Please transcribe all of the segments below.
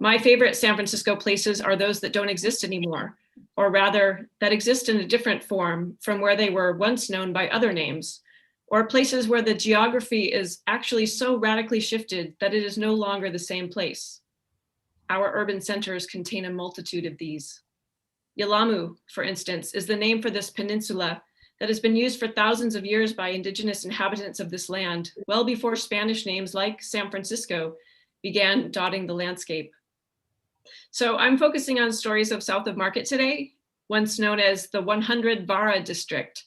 My favorite San Francisco places are those that don't exist anymore, or rather that exist in a different form from where they were once known by other names, or places where the geography is actually so radically shifted that it is no longer the same place. Our urban centers contain a multitude of these. Yelamu, for instance, is the name for this peninsula that has been used for thousands of years by indigenous inhabitants of this land, well before Spanish names like San Francisco began dotting the landscape. So I'm focusing on stories of south of Market today, once known as the 100 Vara district,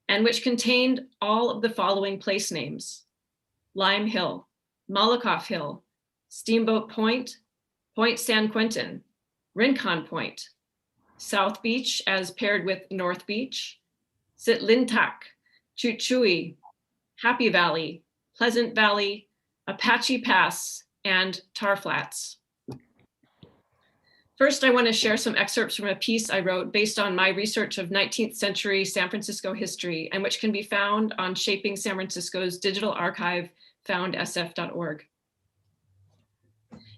and which contained all of the following place names: Lime Hill, Malakoff Hill, Steamboat Point, Point San Quentin, Rincon Point, South Beach as paired with North Beach, Sitlintak, Chuchui, Happy Valley, Pleasant Valley, Apache Pass, and Tar Flats. First, I want to share some excerpts from a piece I wrote based on my research of 19th century San Francisco history, and which can be found on Shaping San Francisco's digital archive, foundsf.org.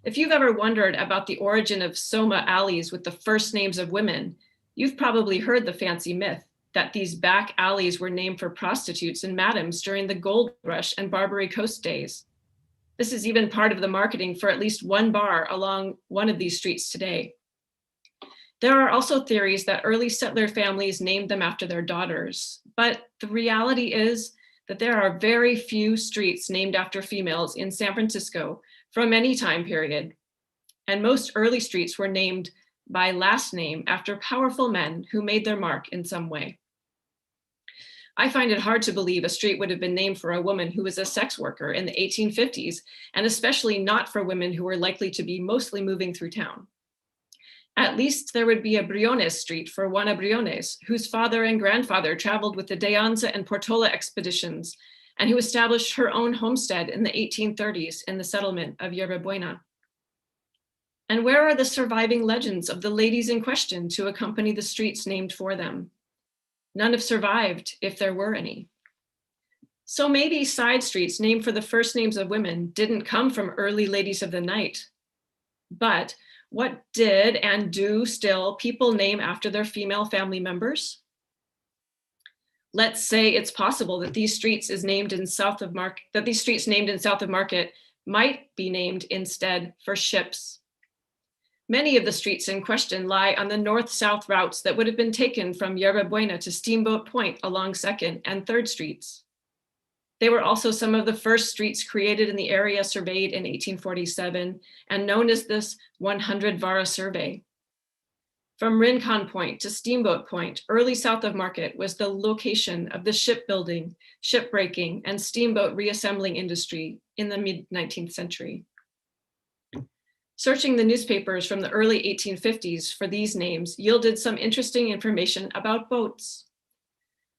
If you've ever wondered about the origin of Soma alleys with the first names of women, you've probably heard the fancy myth that these back alleys were named for prostitutes and madams during the gold rush and Barbary Coast days. This is even part of the marketing for at least one bar along one of these streets today. There are also theories that early settler families named them after their daughters, but the reality is that there are very few streets named after females in San Francisco from any time period, and most early streets were named by last name after powerful men who made their mark in some way. I find it hard to believe a street would have been named for a woman who was a sex worker in the 1850s, and especially not for women who were likely to be mostly moving through town. At least there would be a Briones Street for Juana Briones, whose father and grandfather traveled with the De Anza and Portola expeditions, and who established her own homestead in the 1830s in the settlement of Yerba Buena. And where are the surviving legends of the ladies in question to accompany the streets named for them? None have survived, if there were any. So maybe side streets named for the first names of women didn't come from early ladies of the night. But what did and do still people name after their female family members? Let's say it's possible that these streets named in south of Market might be named instead for ships. Many of the streets in question lie on the north-south routes that would have been taken from Yerba Buena to Steamboat Point along 2nd and 3rd Streets. They were also some of the first streets created in the area surveyed in 1847 and known as this 100 Vara survey. From Rincon Point to Steamboat Point, early south of Market was the location of the shipbuilding, shipbreaking, and steamboat reassembling industry in the mid-19th century. Searching the newspapers from the early 1850s for these names yielded some interesting information about boats.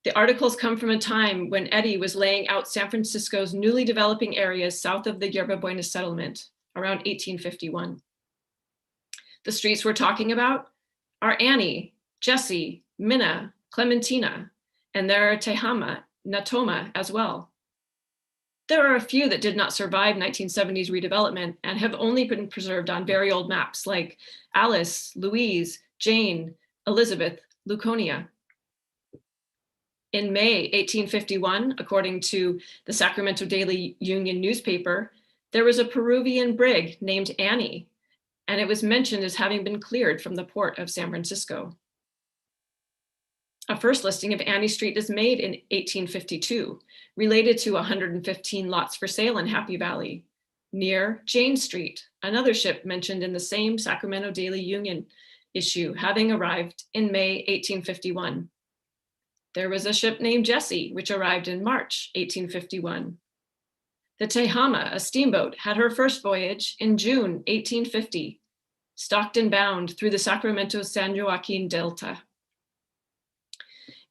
The articles come from a time when Eddie was laying out San Francisco's newly developing areas south of the Yerba Buena settlement, around 1851. The streets we're talking about are Annie, Jessie, Minna, Clementina, and there are Tehama, Natoma as well. There are a few that did not survive 1970s redevelopment and have only been preserved on very old maps like Alice, Louise, Jane, Elizabeth, Luconia. In May 1851, according to the Sacramento Daily Union newspaper, there was a Peruvian brig named Annie, and it was mentioned as having been cleared from the port of San Francisco. A first listing of Annie Street is made in 1852, related to 115 lots for sale in Happy Valley, near Jane Street, another ship mentioned in the same Sacramento Daily Union issue, having arrived in May 1851. There was a ship named Jessie, which arrived in March 1851. The Tehama, a steamboat, had her first voyage in June 1850, stocked and bound through the Sacramento-San Joaquin Delta.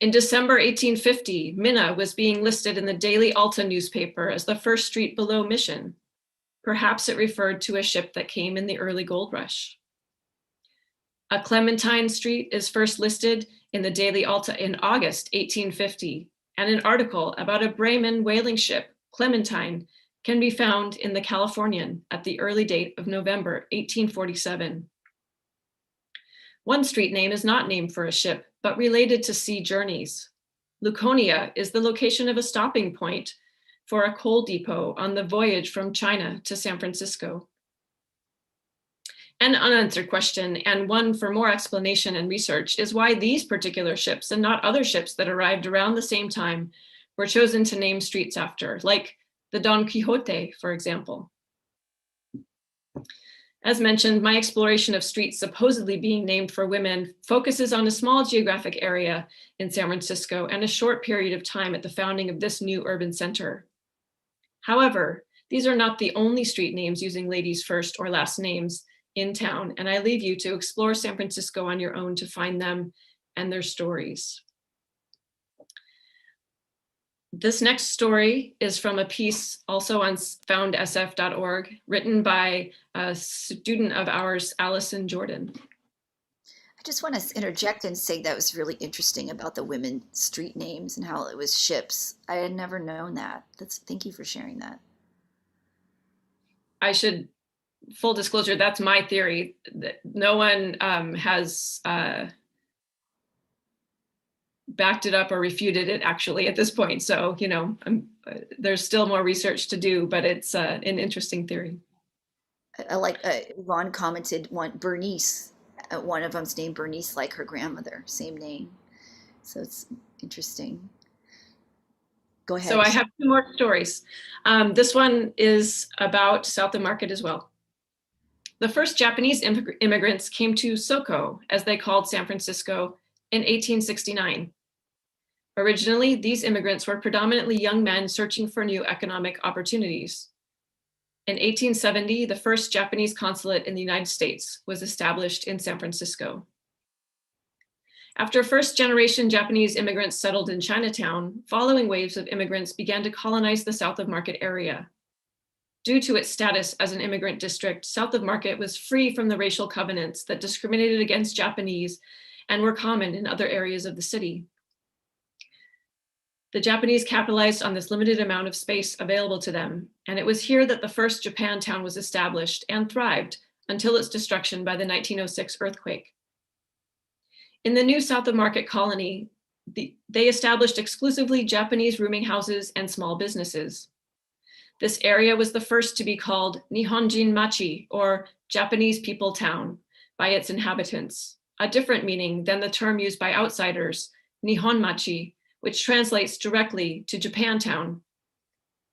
In December 1850, Minna was being listed in the Daily Alta newspaper as the first street below Mission. Perhaps it referred to a ship that came in the early gold rush. A Clementine Street is first listed in the Daily Alta in August 1850, and an article about a Bremen whaling ship, Clementine, can be found in the Californian at the early date of November 1847. One street name is not named for a ship, but related to sea journeys. Luconia is the location of a stopping point for a coal depot on the voyage from China to San Francisco. An unanswered question, and one for more explanation and research, is why these particular ships and not other ships that arrived around the same time were chosen to name streets after, like the Don Quixote, for example. As mentioned, my exploration of streets supposedly being named for women focuses on a small geographic area in San Francisco and a short period of time at the founding of this new urban center. However, these are not the only street names using ladies' first or last names in town, and I leave you to explore San Francisco on your own to find them and their stories. This next story is from a piece also on foundsf.org, written by a student of ours, Allison Jordan. I just want to interject and say that was really interesting about the women street names and how it was ships. I had never known that. Thank you for sharing that. I should, full disclosure, that's my theory. That no one has backed it up or refuted it actually at this point. So, you know, there's still more research to do, but it's an interesting theory. I like, Ron commented Bernice, one of them's named Bernice like her grandmother, same name. So it's interesting. Go ahead. So I have two more stories. This one is about South of Market as well. The first Japanese immigrants came to Soko, as they called San Francisco, in 1869. Originally, these immigrants were predominantly young men searching for new economic opportunities. In 1870, the first Japanese consulate in the United States was established in San Francisco. After first-generation Japanese immigrants settled in Chinatown, following waves of immigrants began to colonize the South of Market area. Due to its status as an immigrant district, South of Market was free from the racial covenants that discriminated against Japanese and were common in other areas of the city. The Japanese capitalized on this limited amount of space available to them, and it was here that the first Japantown was established and thrived until its destruction by the 1906 earthquake. In the new South of Market colony, they established exclusively Japanese rooming houses and small businesses. This area was the first to be called Nihonjin Machi, or Japanese People Town, by its inhabitants, a different meaning than the term used by outsiders, Nihon Machi, which translates directly to Japantown.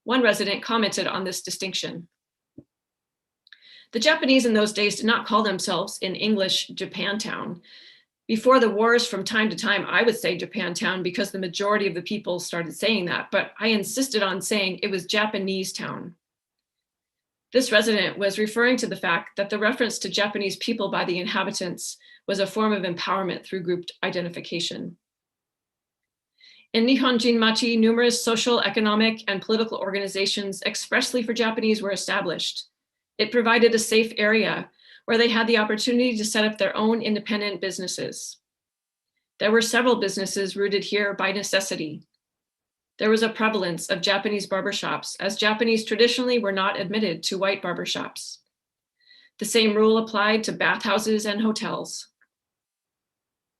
One resident commented on this distinction. The Japanese in those days did not call themselves in English Japantown. Before the wars, from time to time, I would say Japantown because the majority of the people started saying that, but I insisted on saying it was Japanese town. This resident was referring to the fact that the reference to Japanese people by the inhabitants was a form of empowerment through group identification. In Nihonjin Machi, numerous social, economic, and political organizations expressly for Japanese were established. It provided a safe area where they had the opportunity to set up their own independent businesses. There were several businesses rooted here by necessity. There was a prevalence of Japanese barbershops, as Japanese traditionally were not admitted to white barbershops. The same rule applied to bathhouses and hotels.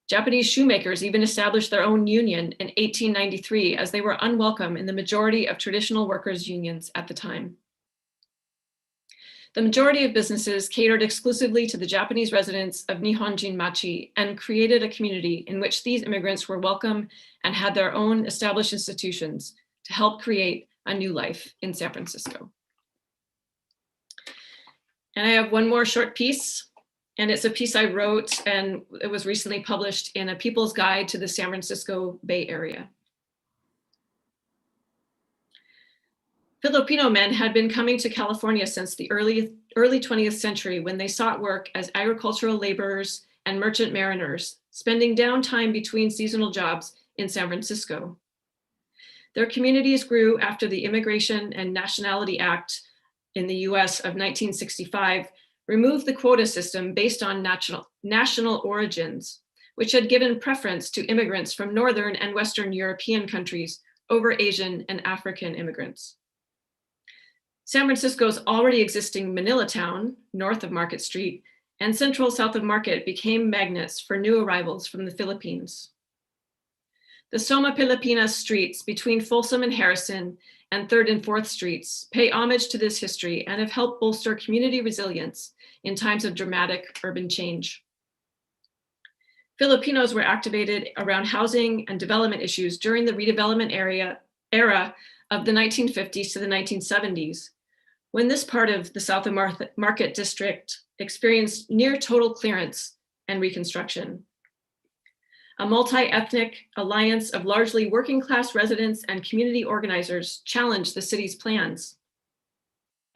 Japanese shoemakers even established their own union in 1893, as they were unwelcome in the majority of traditional workers' unions at the time. The majority of businesses catered exclusively to the Japanese residents of Nihonjin Machi and created a community in which these immigrants were welcome and had their own established institutions to help create a new life in San Francisco. And I have one more short piece, and it's a piece I wrote, and it was recently published in a People's Guide to the San Francisco Bay Area. Filipino men had been coming to California since the early 20th century, when they sought work as agricultural laborers and merchant mariners, spending downtime between seasonal jobs in San Francisco. Their communities grew after the Immigration and Nationality Act in the US of 1965 removed the quota system based on national origins, which had given preference to immigrants from Northern and Western European countries over Asian and African immigrants. San Francisco's already existing Manila town, north of Market Street, and central south of Market became magnets for new arrivals from the Philippines. The Soma Pilipinas streets between Folsom and Harrison and 3rd and 4th Streets pay homage to this history and have helped bolster community resilience in times of dramatic urban change. Filipinos were activated around housing and development issues during the redevelopment era of the 1950s to the 1970s, when this part of the South of Market District experienced near total clearance and reconstruction. A multi-ethnic alliance of largely working class residents and community organizers challenged the city's plans.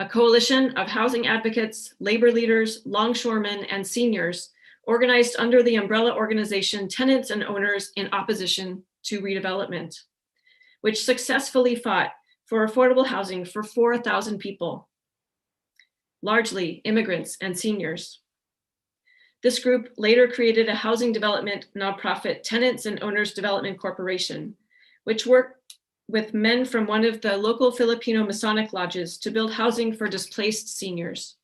A coalition of housing advocates, labor leaders, longshoremen, and seniors organized under the umbrella organization Tenants and Owners in Opposition to Redevelopment, which successfully fought for affordable housing for 4,000 people, largely immigrants and seniors. This group later created a housing development nonprofit, Tenants and Owners Development Corporation, which worked with men from one of the local Filipino Masonic lodges to build housing for displaced seniors.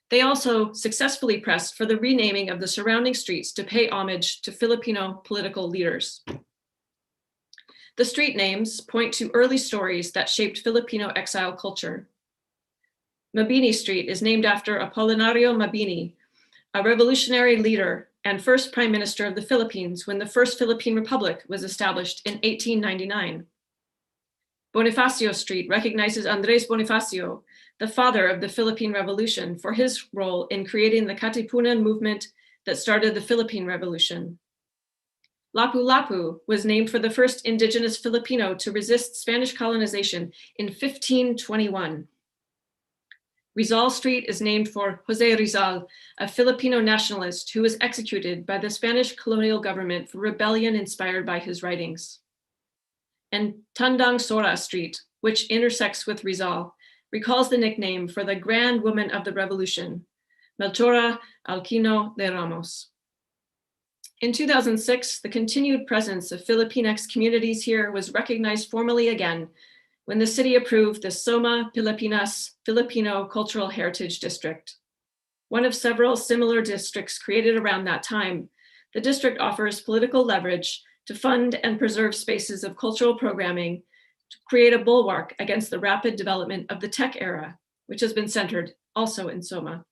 They also successfully pressed for the renaming of the surrounding streets to pay homage to Filipino political leaders. The street names point to early stories that shaped Filipino exile culture. Mabini Street is named after Apolinario Mabini, a revolutionary leader and first prime minister of the Philippines when the first Philippine Republic was established in 1899. Bonifacio Street recognizes Andres Bonifacio, the father of the Philippine Revolution, for his role in creating the Katipunan movement that started the Philippine Revolution. Lapu-Lapu was named for the first indigenous Filipino to resist Spanish colonization in 1521. Rizal Street is named for Jose Rizal, a Filipino nationalist who was executed by the Spanish colonial government for rebellion inspired by his writings. And Tandang Sora Street, which intersects with Rizal, recalls the nickname for the grand woman of the revolution, Melchora Alquino de Ramos. In 2006, the continued presence of Filipinx communities here was recognized formally again when the city approved the Soma Pilipinas Filipino Cultural Heritage District. One of several similar districts created around that time, the district offers political leverage to fund and preserve spaces of cultural programming to create a bulwark against the rapid development of the tech era, which has been centered also in Soma.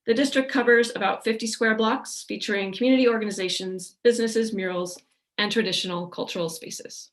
The district covers about 50 square blocks featuring community organizations, businesses, murals, and traditional cultural spaces.